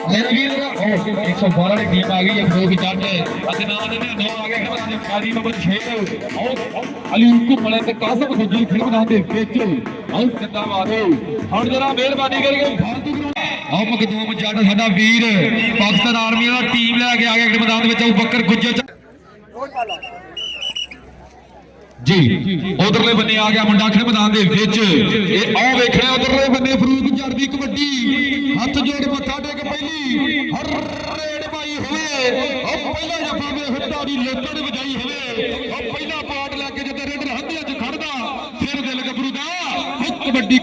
112 वाली टीम आ गई है दो की जट अदनान ने नौ आ गए खिलाड़ी नंबर 6 अली घुमले ते कासम गुज्जर फिल्म मैदान दे विच और जिंदाबाद हुण जरा मेहरबानी करके फालतू आओ मखदूम जट साडा वीर पाकिस्तान आर्मी दा टीम लेके आ गया मैदान दे विच बकर गुज्जर जी उधरले बन्ने आ गया मुंडा खेल मैदान दे विच ए आओ वेखिया उधरले बन्ने फरूक जट दी कबड्डी हथ जोड़ मत्था टेक पहली हर रेड भाई होवे ओ पहला जफा वे हट्टाड़ी लोटां ने वजाई होवे ओ पहला पार्ट लेके जद रेड हंदियां च खड़दा फिर दिल गबरू दा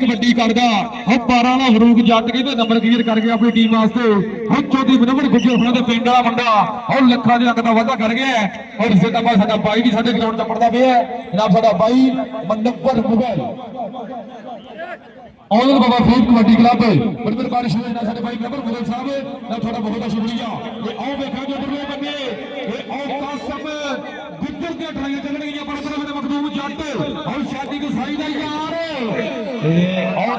कबड्डी करदा ओ 12 वाला फरूक जट कहंदे नंबर क्लियर कर गया अपनी टीम वास्ते हो चौधरी मनोहर गुज्जर होना दे पिंड वाला मुंडा और ਲੱਖਾਂ ਦੇ ਅੰਕ ਦਾ ਵਾਅਦਾ ਕਰ ਗਿਆ और जिंदाबाद साडा भाई भी साडे ग्राउंड च पड़दा पिया जनाब साडा भाई मनव्वर मुगल ऑनर बाबा फरीद कबड्डी क्लब बड़ी मेहरबानी शुक्रिया साडे भाई मनव्वर मुगल साहब ना थोड़ा बहुत शुक्रिया ये आओ देखा जो दुर्ले बन्ने ये आओ कासम गुज्जर दी अठाइयां चल गईयां पर उधर में मखदूम जट और शादी की साई दा यार ए आओ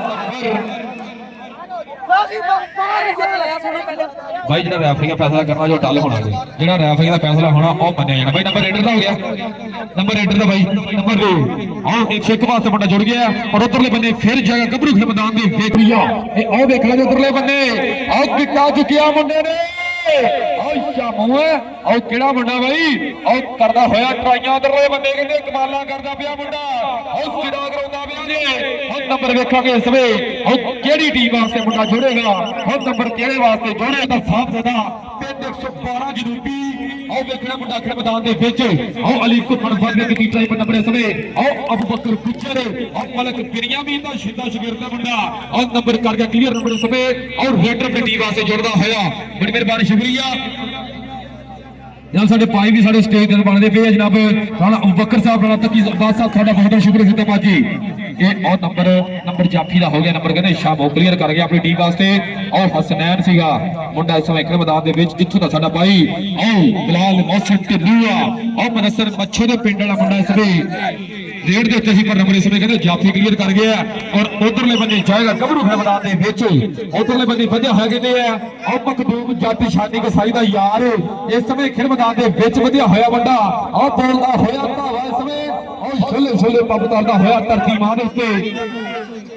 भाई जो रैफरी का फैसला करना जो टल होना जो रैफरी का फैसला होना वह मनिया जाना भाई नंबर रेडर का हो गया नंबर रेडर का भाई नंबर 2 हाँ 101 वास्ते मुंडा जुड़ गया और उधरले बन्ने फिर जगह गबरू खेल मैदान दी देखिया ए आओ देख लो उधरले बन्ने आओ किट्टा चुकिया मुंडे ने आओ शामू आओ केड़ा मुंडा भाई आओ करदा होया ट्राइयां उधरले बन्ने कहंदे कमाला करदा पिया मुंडा आओ सिरा कराउंदा पिया जी हम नंबर वेखांगे इस वे आओ केड़ी टीम वास्ते मुंडा जुड़ेगा हम नंबर केड़े वास्ते जुड़ेगा साफ सदा पिंड 112 जनूबी आओ देखना मुंडा खेल मैदान दे विच आओ अली घुमण फड़ के टी टाइप नंबर इस वे आओ अबू बकर गुज्जर और मलक बिरियामी दा शिद्दा शगिर्द दा मुंडा और नंबर कर गया क्लियर नंबर इस वे और रेडर अपनी टीम वास्ते जुड़दा होया बड़ी मेहरबानी शुक्रिया जनाब साडे भाई भी साडे स्टेज ते बनदे पे जनाब राणा अबू बकर साहब राणा तकी अब्बास साहब थोड़ा बहुत शुक्रिया जिंदाबाद जी ये और नंबर जाफी दा हो गया नंबर कहने शामो क्लियर कर गया अपनी टीम वास्ते और हसनैन सीगा मुंडा इस समय खेल मैदान दे विच जिੱਥੋਂ दा साडा भाई ओ बिलाल मौसम टिल्लूआ और मनसर मच्छे दे पिंड वाला मुंडा इस वे रेड दे उत्ते सी पर नंबर इस वे कहने जाफी क्लियर कर गया और उधरले बन्ने जाएगा गबरू खेल मैदान दे विच उधरले बन्ने वधिया है कहंदे आ और मखदूम जट शादी के साई दा यार इस समय खेल मैदान दे विच वधिया होया मुंडा और बोलदा होया धावा इस वे और छोले पंप करदा होया धरती मां दे उत्ते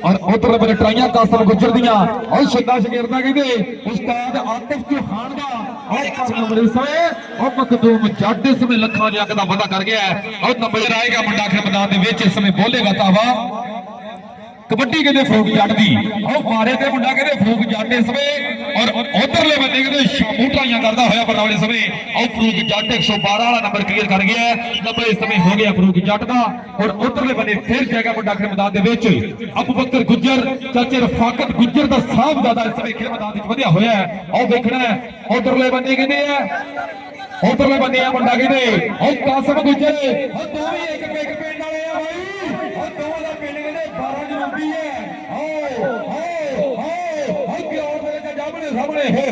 और उधर मेरे ट्राइयां कासम गुज्जर दियां और शिद्दा शगिर्दा कहंदे उस्ताद आतिफ चौहान दा और नंबर इस वे और मखदूम जट इस समय ਲੱਖਾਂ ਦੇ ਅੰਕ ਦਾ ਵਾਅਦਾ ਕਰ ਗਿਆ और नंबर आएगा मुंडा खेल मैदान दे विच इस समय बोलेगा तावा कबड्डी कहते फरूक जट दी और मारे ते मुंडा कहते फरूक जट इस वे और उधरले बंदे कहते शामू ट्राइयां करदा होया बरनाले समय और फरूक जट 112 वाला नंबर क्लियर कर गया नंबर इस समय हो गया फरूक जट दा और उधरले बंदे फिर जाएगा मुंडा खेल मैदान दे विच अबू बकर गुज्जर चाचे रफाकत गुज्जर दा साहब दादा इस समय खेल मैदान विच वधिया होया और देखना उधरले बंदे कहते हैं उधरले बंदे आ मुंडा कहते और कासम गुज्जर और दो भी एक पिंड वाले आ भाई और दो दा पिंड कहते 12 जनूबी है सामने हे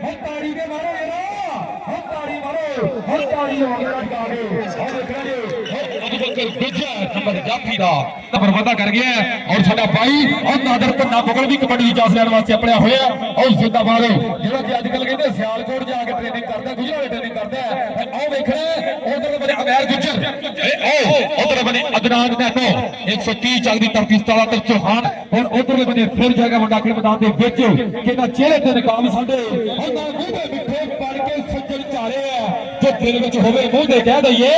हम ताड़ी के मारो जरा हम ताड़ी मारो हम ताड़ी वगैरह लगा दे और देखना जी अबू बकर गुज्जर नंबर जाफी दा नंबर वादा कर गया और साडा भाई और नादर पन्ना मुगल भी कबड्डी दी चास लेने वास्ते अपने होया और जिंदाबाद जेड़ा कि आजकल कहंदे सियालकोट जाके ट्रेनिंग करदा गुजरा ट्रेनिंग करदा आओ देखना उधर बने अमैर गुज्जर आओ उधर बने अदनान नैनो 130 चलदी 33 चौहान और उधरले बने फिर जाएगा मुंडा खेल मैदान दे विच किना चेहरे ते नकाम साडे और ना मुंह दे मिठे पड़ के सज्जन चारे है जो दिल विच होवे मुंह दे कह दईए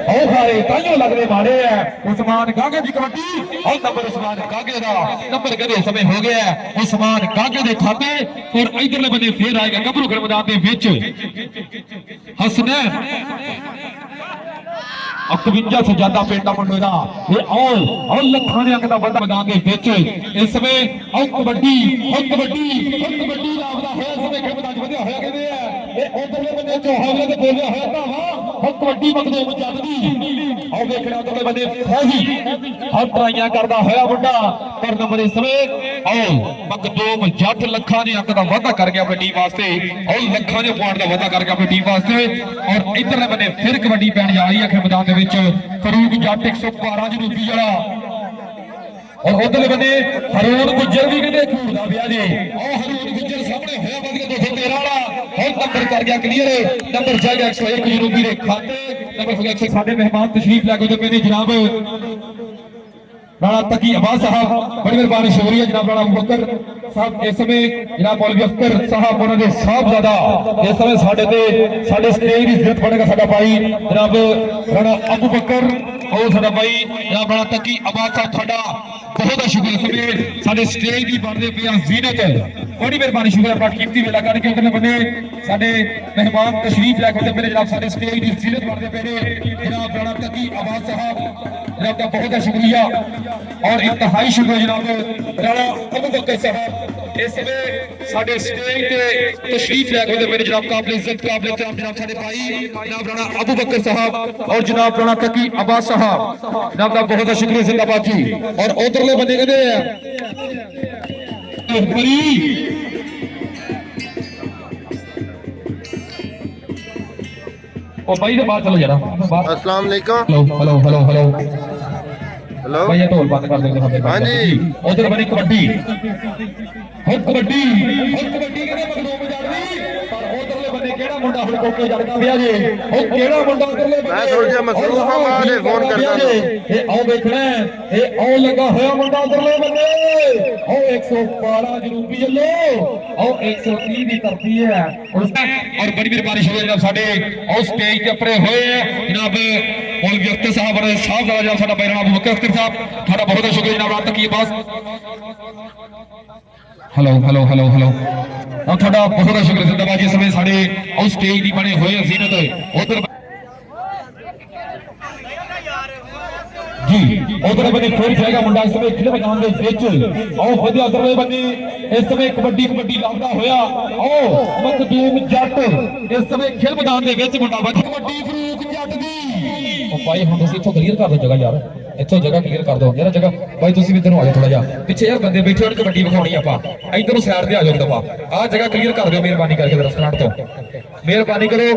ओ सारे ताइयों लगदे मारे है उस्मान गागे दी कबड्डी और नंबर उस्मान गागे दा नंबर कहदे समय हो गया उस्मान गागे दे खाते और इधरले बने फिर आएगा गबरू खेल मैदान दे विच हसनैन 51 से ज्यादा पिंडा मुंडे दा ये और ਲੱਖਾਂ ਦੇ ਅੰਕ ਦਾ ਵਾਧਾ ਮੈਦਾਨ ਦੇ ਵਿੱਚ ਇਸ ਸਮੇਂ ਕਬੱਡੀ ਦਾ ਆਪਦਾ ਹੋਇਆ ਸਮੇਂ ਖੇਡ ਮੈਦਾਨ ਵਧਿਆ ਹੋਇਆ ਕਹਿੰਦੇ ਆ ਇਹ ਉਧਰਲੇ ਬੰਦੇ ਚੋਂ ਹੌਲੇ ਤੇ ਬੋਲਿਆ ਹੋਇਆ ਧਾਵਾ ਉਹ ਕਬੱਡੀ ਮਖਦੂਮ ਜੱਟ ਦੀ ਆਓ ਦੇਖਣਾ ਉਧਰਲੇ ਬੰਦੇ ਫੌਜੀ ਹਰ ਟਰਾਈਆਂ ਕਰਦਾ ਹੋਇਆ ਮੁੰਡਾ ਪਰ ਨੰਬਰ ਇਸ ਸਮੇਂ ਆਓ ਮਖਦੂਮ ਜੱਟ ਲੱਖਾਂ ਦੇ ਅੰਕ ਦਾ ਵਾਧਾ ਕਰ ਗਿਆ ਆਪਣੀ ਟੀਮ ਵਾਸਤੇ ਔਰ ਲੱਖਾਂ ਦੇ ਪੁਆਇੰਟ ਦਾ ਵਾਧਾ ਕਰ ਗਿਆ ਆਪਣੀ ਟੀਮ ਵਾਸਤੇ ਔਰ ਇਧਰਲੇ ਬੰਦੇ ਫਿਰ ਕਬੱਡੀ ਪੈਣ ਜਾ ਰਹੀ ਹੈ ਖੇਡ ਮੈਦਾਨ ਦੇ ਵਿੱਚ फरूक जट 112 जनूबी वाला और उधरले बंदे हरोन गुज्जर भी कहते जी और हरमन गुज्जर सामने होया वधिया 213 वाला और नंबर कर गया क्लियर नंबर जाएगा 101 जनूबी दे खाते नंबर हो गया 100 साडे मेहमान तशरीफ लेके तो मेरे जनाब राणा तकी अब्बास साहब बड़ी मेहरबानी शुक्रिया जनाब राणा अबूबकर साहब इस समय जनाब मौलवी अख्तर साहब उन्होंने साहबजादा इस समय साडे ते साडे स्टेज की इज्जत बनेगा साडा भाई जनाब राणा अबूबकर और साडा भाई जनाब राणा तकी अब्बास साहब साडा बहुत शुक्रिया समय साडे स्टेज की बनते पे जीनत बड़ी मेहरबानी शुक्रिया अपना कीमती वेला करके उधरले बने साडे मेहमान तशरीफ लेके मेरे जनाब साडे स्टेज की जीनत बनते पे जनाब राणा तकी अब्बास साहब जनाब का बहुत शुक्रिया और इंतहाई शुक्रिया जनाब राणा अबूबकर साहब इस समय साडे स्टेज पे तशरीफ लेके मेरे जनाब काबिल इज्जत काबिल एहतराम जनाब साडे भाई जनाब राणा अबूबकर साहब और जनाब राणा तकी अब्बास साहब जनाब का बहुत शुक्रिया जिंदाबाद जी और उधरले बंदे कहते हैं ओ भाई से बात चलो जरा अस्सलाम वालेकुम हेलो हेलो हेलो हेलो भैया ढोल बंद कर दो हाँ जी उधर बनी कबड्डी कबड्डी कहते मगनों में जाती पर उधरले बने केड़ा मुंडा हुण कोके जड़दा पिया जे ओ केड़ा मुंडा उधरले बने मैं थोड़ा जिहा मसरूफ हां मैं फोन करदा ए आओ देखना ए आओ लगा होया मुंडा उधरले बने ओ 112 जनूबी लो ओ 130 दी तरती है और बड़ी मेहरबानी शुक्रिया जनाब साडे और स्टेज ते अपने होए जनाब मौलवी अख्तर साहब और साहब जनाब साडा भाई राणा अबूबकर अख्तर साहब थोड़ा बहुत शुक्रिया जनाब रात की बात हेलो हेलो हेलो हेलो और थोड़ा बहुत शुक्रिया जिंदाबाद जिस समय साडे और स्टेज दी बने होए जीनत उधर जी उधर बने फिर जाएगा मुंडा इस समय खिले मैदान दे विच और वधिया उधरले बने इस समय कबड्डी लाभदा होया ओ मखदूम जट इस समय खेल मैदान दे विच मुंडा कबड्डी फरूक जट दी ओ भाई हम तुसी इथों क्लियर कर दो जगह यार इथों जगह क्लियर कर दो यार जगह भाई तुसी इधर आ जाओ थोड़ा जा पीछे यार बंदे बैठे होण कबड्डी विखाउणी आपा इधर साइड ते आ जाओ दफा आ जगह क्लियर कर दो मेहरबानी करके रेस्टोरेंट तो मेहरबानी करो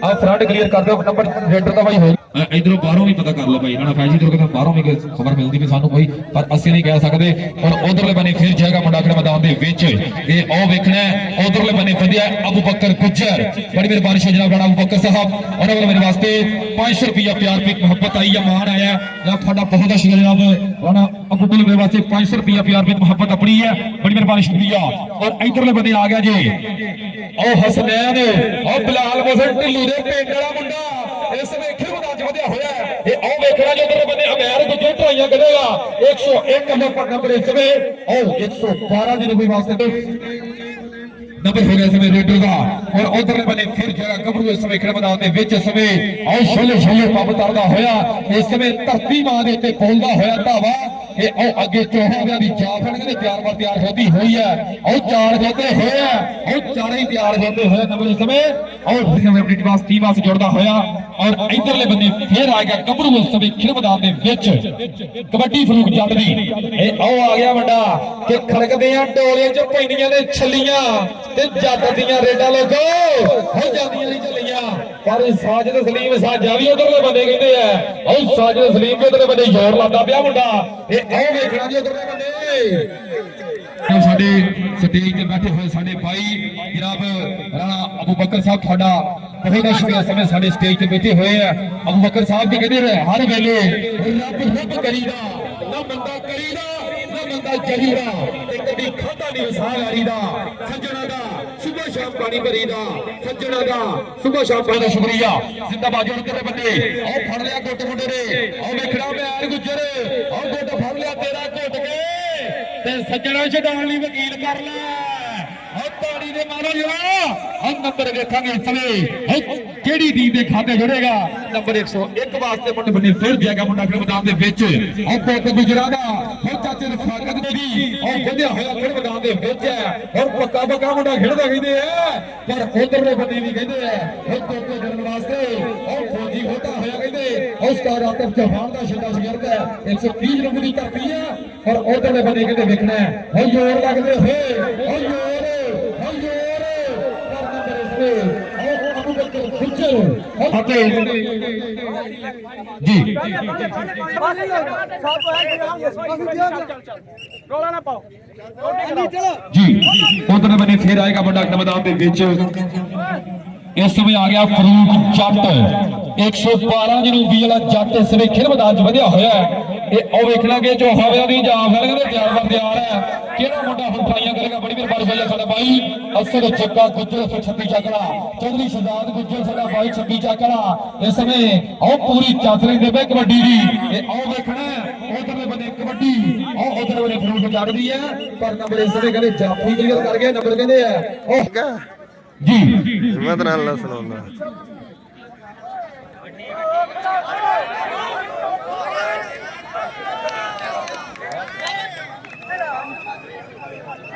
आ फ्रंट क्लियर कर दो नंबर रेडर दा भाई हो इधरों बाहरों भी पता कर लो भाई राणा फैजी इधरों बाहरों भी खबर मिलती भी सानू कोई पर ਅਸੀਂ नहीं कह सकते और उधरले बने फिर जाएगा मुंडा खड़े मैदान दे विच ये आओ देखना है उधरले बने वधिया अबूबकर गुज्जर बड़ी मेहरबानी है जनाब राणा अबूबकर साहब उन्होंने वाले मेरे वास्ते 500 रुपया प्यार की मोहब्बत आई है मान आया जनाब थोड़ा बहुत शुक्रिया जनाब राणा अबूबकर मेरे वास्ते 500 रुपया प्यार की मोहब्बत अपनी है बड़ी मेहरबानी शुक्रिया और इधरले बने आ गया जी ओ हसनैन ओ बिलाल मोहसिन ढिल्लू दे पिंड वाला मुंडा इस समय खेल मैदान च वधिया होया ये आओ देखना जो उधर बने अमेर को जो ट्राइयां करेगा 101 नंबर इस समय ओ 112 जनूबी वास्ते नंबर हो गया समय रेडर का और उधरले बने फिर जगह गबरू इस समय खेल मैदान दे विच इस समय और छोले छोले पंप तरदा होया इस समय धरती मां दे ते बोलदा होया धावा ये ओ आगे चौहां दी जाफड़ के तैयार होती हुई है और चार जोते होए हैं और चार ही तैयार होते हुए नंबर इस समय और अपनी टीम से जुड़दा होया और इधरले बंदे फिर आ गया गबरू इस समय खेल मैदान दे विच कबड्डी फरूक जट दी ए आओ आ गया बड़ा कि खड़कदियां डोलियां च पैंदियां ने छल्लियां ते जट दियां रेडां लोगो हो जांदियां नहीं चलियां पर साजिद सलीम साजा भी उधरले बंदे कहते हैं और साजिद सलीम भी उधरले बंदे जोर लादा पिया मुंडा ए आओ देखना जी उधरले बंदे साडे स्टेज ते बैठे हुए साडे भाई जनाब राणा अबूबकर साहब थोड़ा बहुत शुक्रिया समय साडे स्टेज ते बैठे हुए हैं अबूबकर साहब भी कहते रहे हर वेले रब करीदा ना बंदा करीदा ना बंदा जहीदा ते कदी खादा नहीं वसागारी दा सज्जणा दा सुबह शाम पानी भरीदा सज्जणा दा सुबह शाम पानी शुक्रिया जिंदाबाद जोड़ तेरे बंदे आओ फड़ लिया गोट मुंडे ने आओ देखड़ा मैं गुजर आओ गोट फड़ लिया तेरा घुट के ते सज्जणा छडाण लई वकील कर ले और ताड़ी दे मारो जरा हम नंबर देखेंगे इस समय केड़ी टीम दे खाते जुड़ेगा नंबर 101 वास्ते मुंडे बने फिर जाएगा मुंडा खेल मैदान दे विच और पोत गुजरा दा और चाचे रफाकत दी और वधिया होया खेल मैदान दे विच है और पक्का पक्का मुंडा खेलदा कहंदे है पर उधरले बंदे भी कहंदे है और कोके जड़न वास्ते और फौजी होता होया कहंदे और उस्ताद आतिफ चौहान दा शिंदा शगिर्द है 130 नंबर दी धरती है और उधरले बंदे कहंदे देखना है हो जोर लगदे हो जोर जी ਜੀ ਉਧਰ ਬਨੇ ਫਿਰ ਆਏਗਾ ਵੱਡਾ ਮੈਦਾਨ ਦੇ ਵਿੱਚ ਇਸ ਸਮੇਂ ਆ ਗਿਆ ਫਰੂਕ ਜੱਟ 112 ਜਿਹਨੂੰ ਵੀ ਵਾਲਾ ਜੱਟ ਇਸ ਵੇਲੇ ਖੇਡ ਮੈਦਾਨ 'ਚ ਵਧਿਆ ਹੋਇਆ ਹੈ। ਇਹ ਉਹ ਵੇਖ ਲਾਂਗੇ ਜੋ ਹਵਾਿਆਂ ਦੀ ਜਾਂ ਫੈਲਗੇ ਤਿਆਰ ਬਰ ਤਿਆਰ ਹੈ। ਕਿਹੜਾ ਮੁੰਡਾ ਹੁਣ ਫਾਈਆਂ ਕਰੇਗਾ ਬੜੀ ਮਿਹਰਬਾਨੀ ਹੋਈ ਸਾਡਾ ਬਾਈ ਅਸਰ ਚੱਕਾ ਗੁੱਜਰ 126 ਚੱਕੜਾ ਚੌਧਰੀ ਸ਼ਹਜ਼ਾਦ ਗੁੱਜਰ ਸਾਡਾ ਬਾਈ 26 ਚੱਕੜਾ ਇਸ ਸਮੇਂ ਉਹ ਪੂਰੀ ਚਾਤਰੀ ਦੇ ਵੇ ਕਬੱਡੀ ਦੀ ਇਹ ਉਹ ਵੇਖਣਾ ਉਧਰਲੇ ਬੰਦੇ ਕਬੱਡੀ ਉਹ ਉਧਰ ਵਾਲੇ ਫਰੂਕ ਜੱਟਦੀ ਹੈ ਪਰ ਨੰਬਰ ਇਸ ਸਮੇਂ ਕਹਿੰਦੇ ਜਾਫੀ ਕਲੀਅਰ ਕਰ ਗਿਆ ਨੰਬਰ ਕਹਿੰਦੇ ਆ ਉਹ ਜੀ ਹਿੰਮਤ ਨਾਲ ਅੱਲਾ ਸੁਣਾਉਂਦਾ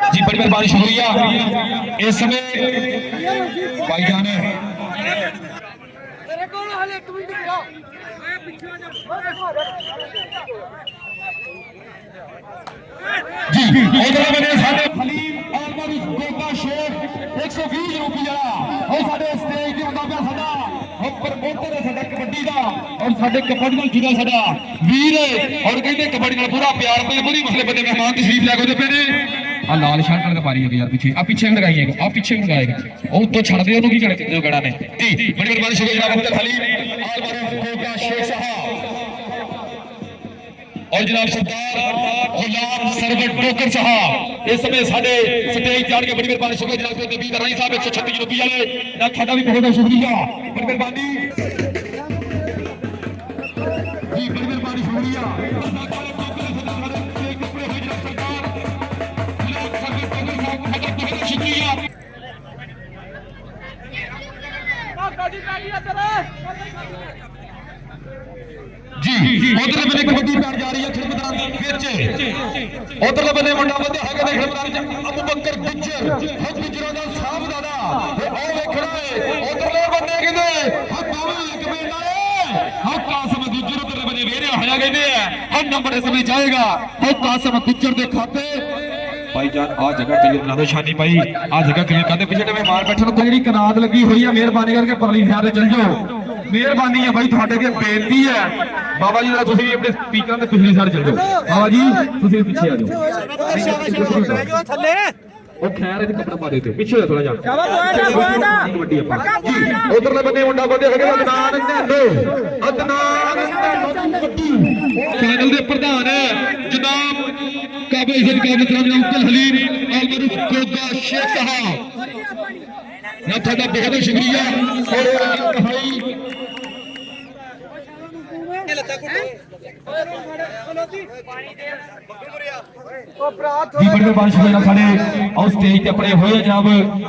जी बड़ी मेहरबानी शुक्रिया इस समय भाईजान जी उधर बने साडे हलीम अलमरी गोगा शेख 120 रुपए जरा और साडे स्टेज ते ਹੁੰਦਾ ਪਿਆ ਸਾਡਾ ਉੱਪਰ ਮੋਟਰ ਹੈ ਸਾਡਾ ਕਬੱਡੀ ਦਾ ਔਰ ਸਾਡੇ ਕਬੱਡੀ ਨਾਲ ਜੁੜਾ ਸਾਡਾ ਵੀਰ ਔਰ ਕਹਿੰਦੇ ਕਬੱਡੀ ਨਾਲ ਪੂਰਾ ਪਿਆਰ ਤੇ ਪੂਰੀ ਮਸਲੇ ਬੰਦੇ ਮਹਿਮਾਨ ਤਸ਼ਰੀਫ ਲੈ ਕੇ ਉਹਦੇ ਪਏ ਨੇ ਆ ਲਾਲ ਸ਼ਰਟ ਵਾਲੇ ਦਾ ਪਾਰੀ ਹੈ ਯਾਰ ਪਿੱਛੇ ਪਿੱਛੇ ਲਗਾਈਏ ਆ ਪਿੱਛੇ ਲਗਾਏਗਾ ਉਹ ਤੋਂ ਛੱਡ ਦੇ ਉਹਨੂੰ ਕੀ ਕਰੇ ਜੋ ਗੜਾ ਨੇ ਜੀ ਬੜੀ ਮਿਹਰਬਾਨੀ ਸ਼ੁਕਰੀਆ ਜਨਾਬ ਅਬਦੁਲ ਹਲੀਮ अलमरी गोगा शेख साहब और जनाब सरदार गुलाम सरवर टोकर साहब इस समय साडे स्टेज जान के बड़ी मेहरबानी शुक्रिया जनाब नबी राई साहब 136 रुपए वाले ना थाड़ा भी बहुत शुक्रिया बड़ी मेहरबानी जी बड़ी मेहरबानी शुक्रिया शुक्रिया जी उधर बने कबड्डी पैर जा रही है खेल मैदान के ਵਿੱਚ उधर बने मुंडा बंदे है खेल मैदान च अबू बकर गुज्जर हक गुजरा दा साहब दादा ते ओ देखना है उधरले बंदे कहंदे हक दोवें एक मिनट वाले हक कासम गुज्जर उधर बने वेरे होया कहंदे है हर नंबर इस में जाएगा हक कासम गुज्जर दे खाते भाईजान आ जगह क्लियर बना दो शानी भाई आ जगह क्लियर कर दे पिछे में मार बैठन को जेडी कनात लगी हुई है मेहरबानी करके परली साइड चल जाओ मेहरबानी है भाई ਤੁਹਾਡੇ के बेनती है बाबा जी ਤੁਸੀਂ ਆਪਣੇ ਸਪੀਕਰਾਂ ਦੇ ਪਿਛਲੀ ਸਾਈਡ ਚਲ ਜਾਓ ਬਾਬਾ ਜੀ ਤੁਸੀਂ ਪਿੱਛੇ ਆ ਜਾਓ ਥੱਲੇ ਉਹ ਖੈਰ ਇਹ ਕੱਪੜਾ ਪਾ ਦੇ ਤੇ ਪਿੱਛੇ ਥੋੜਾ ਜਾ ਕਬੱਡੀ ਆਪਾਂ ਜੀ ਉਧਰਲੇ ਬੰਦੇ ਮੁੰਡਾ ਬੰਦੇ ਹੈਗੇ ਅਦਨਾਨ ਚੈਨਲ ਦੇ ਪ੍ਰਧਾਨ ਜਨਾਬ ਕਾਬਲ ਇਜ਼ਤ ਕਾਬਲ ਜਨਾਬ ਅਬਦੁਲ ਹਲੀਮ अलमरी गोगा शेख साहब ना ਤੁਹਾਡਾ ਬਹੁਤ ਸ਼ੁਕਰੀਆ ਔਰ ਭਾਈ जी बड़ी मेहरबानी शुक्रिया साढ़े और स्टेज ते अपने होए जनाब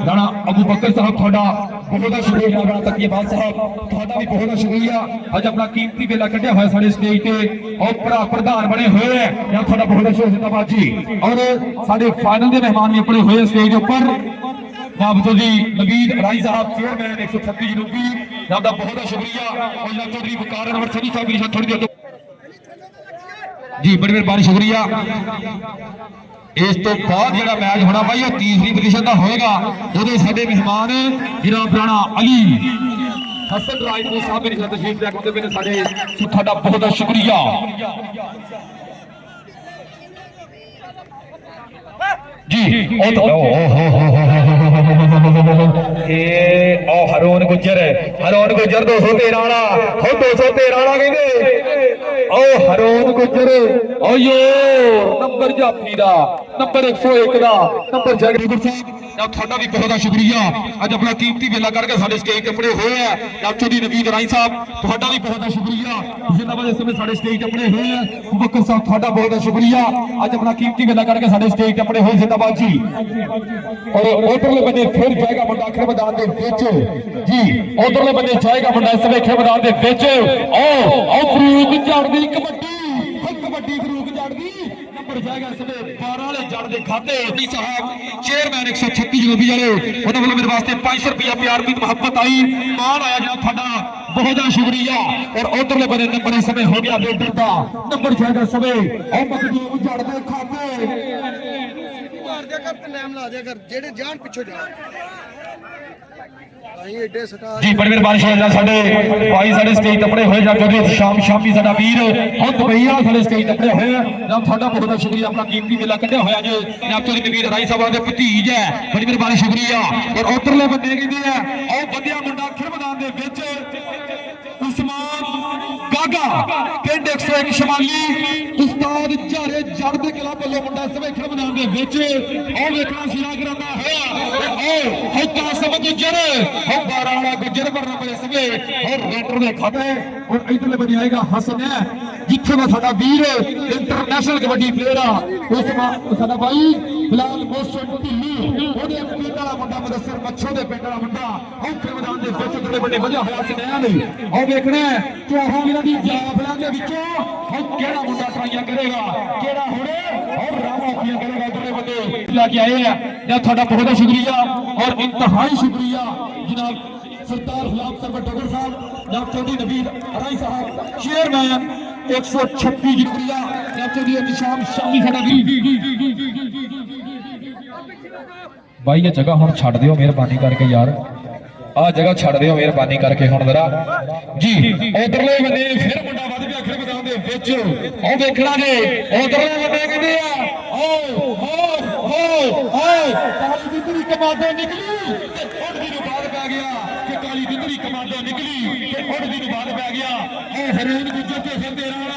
राणा अबू बकर साहब थोड़ा बहुत शुक्रिया जनाब राणा तकियाबाद साहब थोड़ा भी बहुत शुक्रिया अज अपना कीमती वेला कढ़िया होया साढ़े स्टेज ते और भरा प्रधान बने हुए हैं जनाब थोड़ा बहुत शुक्रिया जिंदाबाद जी और साढ़े फाइनल के मेहमान भी अपने होए स्टेज ऊपर जनाब जी नवीद राई साहब चेयरमैन 136 जनूबी जनाब दा बहुत शुक्रिया और जनाब चौधरी वकार नंबर सभी साहब की थोड़ी देर जी बड़ी मेहरबानी शुक्रिया इस तो बाद जो मैच होना भाई वो तीसरी पोजीशन का होएगा ਉਹਦੇ ਸਾਡੇ मेहमान जनाब राणा अली हसन राजपूत साहब मेरे साथ तशरीफ लेके आते हैं साडे ਤੁਹਾਡਾ बहुत शुक्रिया जी हरोन गुजर 213 वाला 213 वाला कहते ओ हरोन गुजर ओ यो नंबर जाफी दा नंबर 101 दा नंबर जगरीपुर साहब जनाब ਤੁਹਾਡਾ ਵੀ ਬਹੁਤ ਸ਼ੁਕਰੀਆ ਅੱਜ ਆਪਣਾ ਕੀਮਤੀ ਵੇਲਾ ਕਰਕੇ ਸਾਡੇ ਸਟੇਜ ਤੇ ਆਪਣੇ ਹੋਏ ਆ ਜਨਾਬ ਚੌਧਰੀ ਨਵੀਦ ਰਾਈ ਸਾਹਿਬ ਤੁਹਾਡਾ ਵੀ ਬਹੁਤ ਸ਼ੁਕਰੀਆ ਜਿੰਦਾਬਾਦ ਇਸ ਸਮੇਂ ਸਾਡੇ ਸਟੇਜ ਤੇ ਆਪਣੇ ਹੋਏ ਆ ਬਕਰ ਸਾਹਿਬ ਤੁਹਾਡਾ ਬਹੁਤ ਸ਼ੁਕਰੀਆ ਅੱਜ ਆਪਣਾ ਕੀਮਤੀ ਵੇਲਾ ਕਰਕੇ ਸਾਡੇ ਸਟੇਜ ਤੇ ਆਪਣੇ ਹੋਏ ਜਿੰਦਾਬਾਦ ਜੀ और उधरले बंदे फिर जाएगा मुंडा खेल मैदान के विच जी उधरले बंदे जाएगा मुंडा इस समय खेल मैदान के विच ओ फरूक जड़ दी कबड्डी फरूक जड़ दी नंबर जाएगा इस समय 12 वाले जड़ दे खाते अली साहब चेयरमैन 136 जनूबी वाले उन्होंने वालों मेरे वास्ते 500 रुपया प्यार की मोहब्बत आई मान आया जनाब थाड़ा बहुत शुक्रिया और उधरले बंदे नंबर इस समय हो गया लीडर का नंबर जाएगा इस समय ओ मखदूम जड़ दे खाते कर नाम ला दिया कर जेड़े जान पिछो जा ਜੀ ਬੜੀ ਮਿਹਰਬਾਨੀ ਸ਼ਾਹ ਸਾਡੇ ਭਾਈ ਸਾਡੇ ਸਟੇਜ ਤਪੜੇ ਹੋਏ ਜਾਂ ਕਦੇ ਸ਼ਾਮੀ ਸਾਡਾ ਵੀਰ ਹੁਣ ਦੁਬਈ ਵਾਲਾ ਸਾਡੇ ਸਟੇਜ ਤਪੜੇ ਹੋਏ ਜਨਾਬ ਤੁਹਾਡਾ ਬਹੁਤ ਬਹੁਤ ਸ਼ੁਕਰੀਆ ਆਪਣਾ ਕੀਮਤੀ ਵੇਲਾ ਕੱਢਿਆ ਹੋਇਆ ਜੇ ਜਨਾਬ ਚੌਧਰੀ ਵੀਰ ਰਾਈ ਸਾਹਿਬ ਦੇ ਭਤੀਜ ਹੈ ਬੜੀ ਮਿਹਰਬਾਨੀ ਸ਼ੁਕਰੀਆ ਔਰ ਉਧਰਲੇ ਬੰਦੇ ਕਹਿੰਦੇ ਆ ਉਹ ਬੰਦਿਆ ਮੁੰਡਾ ਖੇਡ ਮੈਦਾਨ ਦੇ ਵਿੱਚ ਉਸਮਾਨ ਗਾਗਾ ਪਿੰਡ 101 ਸ਼ਮਾਲੀ ਉਸਤਾਦ ਝਾਰੇ ਜੜ ਦੇ ਕਲੱਬ ਵੱਲੋਂ ਮੁੰਡਾ ਸਵੇਖਣ ਮੈਦਾਨ ਦੇ ਵਿੱਚ ਉਹ ਵੇਖਣਾ ਸਿਰਾ ਕਰਾਉਂਦਾ ਹੋਇਆ ਉਹ ਕਾਸਮ ਗੁੱਜਰ ਉਹ 12 ਵਾਲਾ ਗੁੱਜਰ ਵਰਨਾ ਪਏ ਸਵੇ ਔਰ ਰੇਟਰ ਦੇ ਖਾਤੇ ਔਰ ਇਧਰਲੇ ਬੰਦੇ ਆਏਗਾ ਹਸਨ ਹੈ ਜਿੱਥੇ ਦਾ ਸਾਡਾ ਵੀਰ ਇੰਟਰਨੈਸ਼ਨਲ ਕਬੱਡੀ ਪਲੇਅਰ ਆ ਉਸ ਸਾਡਾ ਭਾਈ ਬਿਲਾਲ ਮੋਸਨ ਢਿੱਲੀ ਉਹਦੇ ਪਿੰਡ ਵਾਲਾ ਮੁੰਡਾ ਮੁਦੱਸਰ ਮੱਛੋ ਦੇ ਪਿੰਡ ਵਾਲਾ ਮੁੰਡਾ ਔਖੇ ਮੈਦਾਨ ਦੇ ਵਿੱਚ ਉਧਰਲੇ ਬੰਦੇ ਵਜਾ ਹੋਇਆ ਸਿਨਿਆਂ ਲਈ ਉਹ ਵੇਖਣਾ ਚੋਹਾਂ ਵੀਰਾਂ ਦੀ ਜਾਫਲਾਂ ਦੇ ਵਿੱਚੋਂ ਉਹ ਕਿਹੜਾ ਮੁੰਡਾ ਟਰਾਈਆਂ ਕਰੇਗਾ ਕਿਹੜਾ ਹੁਣ ਔਰ ਰਾਵਾਂ ਕੀਆਂ ਕਰੇਗਾ ਉਧਰਲੇ ਬੰਦੇ ਲੈ ਕੇ ਆਏ ਆ ਜਾਂ ਤੁਹਾਡਾ ਬਹੁਤ ਬਹੁਤ ਸ਼ੁਕਰੀਆ ਔਰ ਇੰਤਹਾਈ ਸ਼ੁਕਰੀਆ ਜਨਾਬ सरदार गुलाब सरवर डोगर साहब जनाब चौधरी नबील राई साहब चेयरमैन 126 शुक्रिया जनाब चौधरी निशाम शामी साडा भाई ये जगह हुण छड्ड दिओ मेहरबानी करके यार आ जगह छड्ड दिओ मेहरबानी करके हुण जरा जी उधरले बंदे फिर मुंडा वध गया खेल मैदान दे विच ओ देखना जे उधरले बंदे कहंदे आ ओ हो काली दी तरी कमादो निकली ते उड़दी नु बाहर पै गया काली बिंदरी कमांडो निकली ते उड़दी नु बाहर पै गया ओ हरून गुज्जर ते सिर दे रहा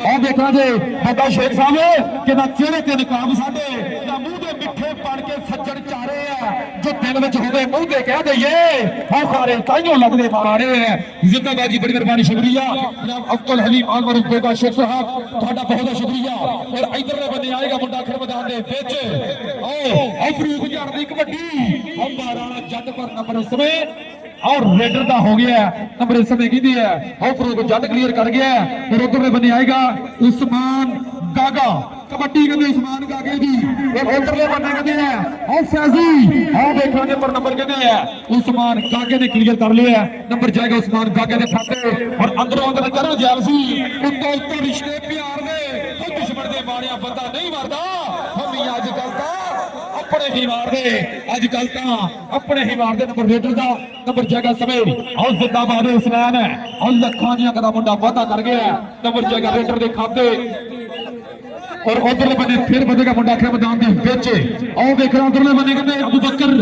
आ देखा जे बाबा शेख साहब कि ना चेहरे ते नकाब साडे ना मुंह दे मिठे बन के सज्जन चारे आ जो दिल विच होवे मुंह ते कह दईए हां सारे ताइयों लगदे मारे हैं जिंदाबाद जी बड़ी मेहरबानी शुक्रिया जनाब अब्दुल हलीम आलवर बेगा शेख साहब ਤੁਹਾਡਾ बहुत शुक्रिया और इधरले बंदे आएगा मुंडा खेल मैदान दे विच ओ फरूक जड़ दी कबड्डी और 12 जट पर नंबर इस समय और रेडर का हो गया नंबर इस समय की है और फरूक जट क्लियर कर गया और उधरले बंदे आएगा उस्मान गागा कबड्डी कहते उस्मान गागे जी और उधरले बंदे कहते हैं और फैजी हां देखोगे पर नंबर कहते हैं उस्मान गागे ने क्लियर कर लिया नंबर जाएगा उस्मान गागे के खाते और अंदरों अंदर करो जैलसी उनको उत्तर रिश्ते प्यार दे दुश्मन दे मारिया बंदा नहीं मारदा हम अजकल दा अपने ही मार दे अजकल ता अपने ही मार दे नंबर रेडर का नंबर जाएगा समय और जिंदाबाद हुसैन है और लखां दियां कदा मुंडा वादा कर गया नंबर जाएगा रेडर दे खाते और उधरले बंदे फिर बंदेगा मुंडा खेल मैदान दे विच आओ देखना उधरले बंदे कहंदे अबू बकर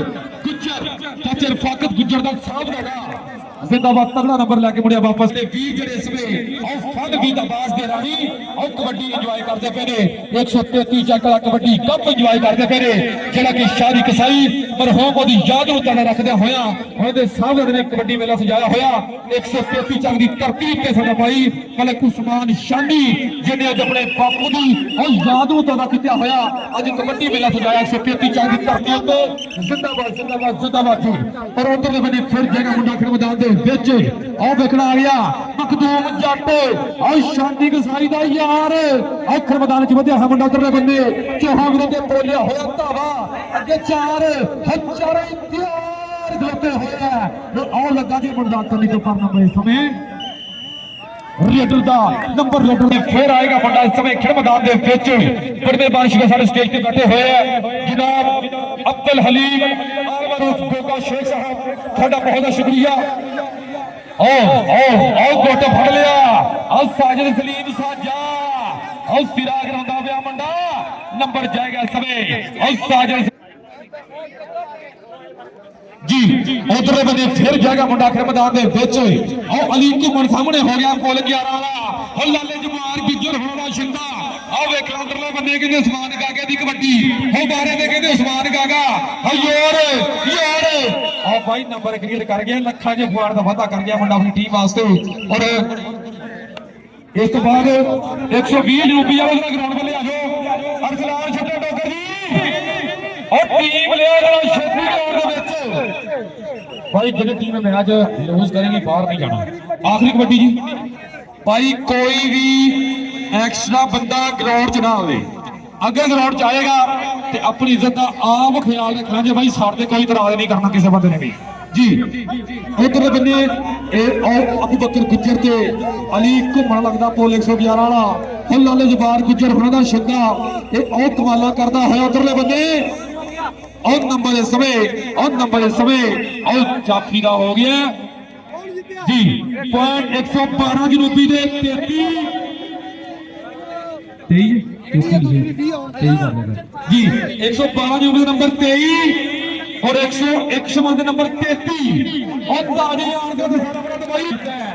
गुज्जर चाचा रफाकत गुज्जर दा साहब दा जिंदाबाद तगड़ा नंबर लेके मुड़िया वापस ते वीर जेड़े इसमें और फन भी आवाज दे रही और कबड्डी एंजॉय करते पे ने 133 चकला कबड्डी कप एंजॉय करते पे ने जेड़ा कि शादी कसाई मरहूम ओदी याद नु ताला रखदे होया ओदे साहब ने कबड्डी मेला सजाया होया 133 चक दी तरतीब ते साडा भाई मलक उस्मान शानी जिने अज अपने बापू दी और याद नु ताला किया होया अज कबड्डी मेला सजाया 133 चक दी तरतीब ते जिंदाबाद जिंदाबाद जिंदाबाद जी और उधरले बने फिर जगह मुंडा खेल मैदान विच आओ देखना आ गया मखदूम जट और शांति कसाई दा यार अखर मैदान च वधिया है मुंडा उधरले बंदे चौहान वीरों दे बोलिया होया धावा अगे चार चारे तैयार खलोते होया आओ लगा जी मुंडा तनी तो करना पे समय रेडर दा नंबर रेडर ने फिर आएगा मुंडा इस समय खेल मैदान दे विच बड़ी मेहरबानी से सारे स्टेज ते बैठे हुए हैं जनाब अब्दुल हलीम आलवर बेगा शेख साहब ਤੁਹਾਡਾ बहुत शुक्रिया ओ गोट फड़ लिया और साजिद सलीम साजा और सिरा करांदा पिया मुंडा नंबर जाएगा समय और साजिद जी उधरले बंदे फिर जाएगा मुंडा खेल मैदान दे विच और अली घुमन सामने हो गया पुल 11 वाला और लाले जमार गुज्जर होना शिंदा और वेख लो उधरले बंदे कहंदे उस्मान गागे दी कबड्डी हो बारे दे कहंदे उस्मान गागा ओ यार और भाई नंबर क्लियर कर गया लखा जे फुआड़ दा वादा कर गया मुंडा अपनी टीम वास्ते और इस तो बाद 120 रुपया वाला ग्राउंड पे ले आ जाओ अरसलान छट्टे डोगर जी और टीम ले आ जाओ छट्टी ग्राउंड दे विच भाई जेडी टीम मैच लूज करेगी बाहर नहीं जाना आखिरी कबड्डी जी भाई कोई भी एक्स्ट्रा बंदा ग्राउंड च ना आवे अगर ग्राउंड च आएगा तो अपनी इज्जत का आप ख्याल रखना जो भाई साढ़े कोई इतराज नहीं करना किसी बंदे ने भी जी उधर बंदे अबू बकर गुज्जर ते अली घुमन लगता पुल 111 वाला और लाले जबार गुज्जर होना दा शिंदा ये कमाला करता है उधरले बंदे और नंबर इस समय और जाफी का हो गया जी पॉइंट 112 जनूबी दे 33 जी 112 जनूबी नंबर 23 और 101 नंबर 33 और दादी यार का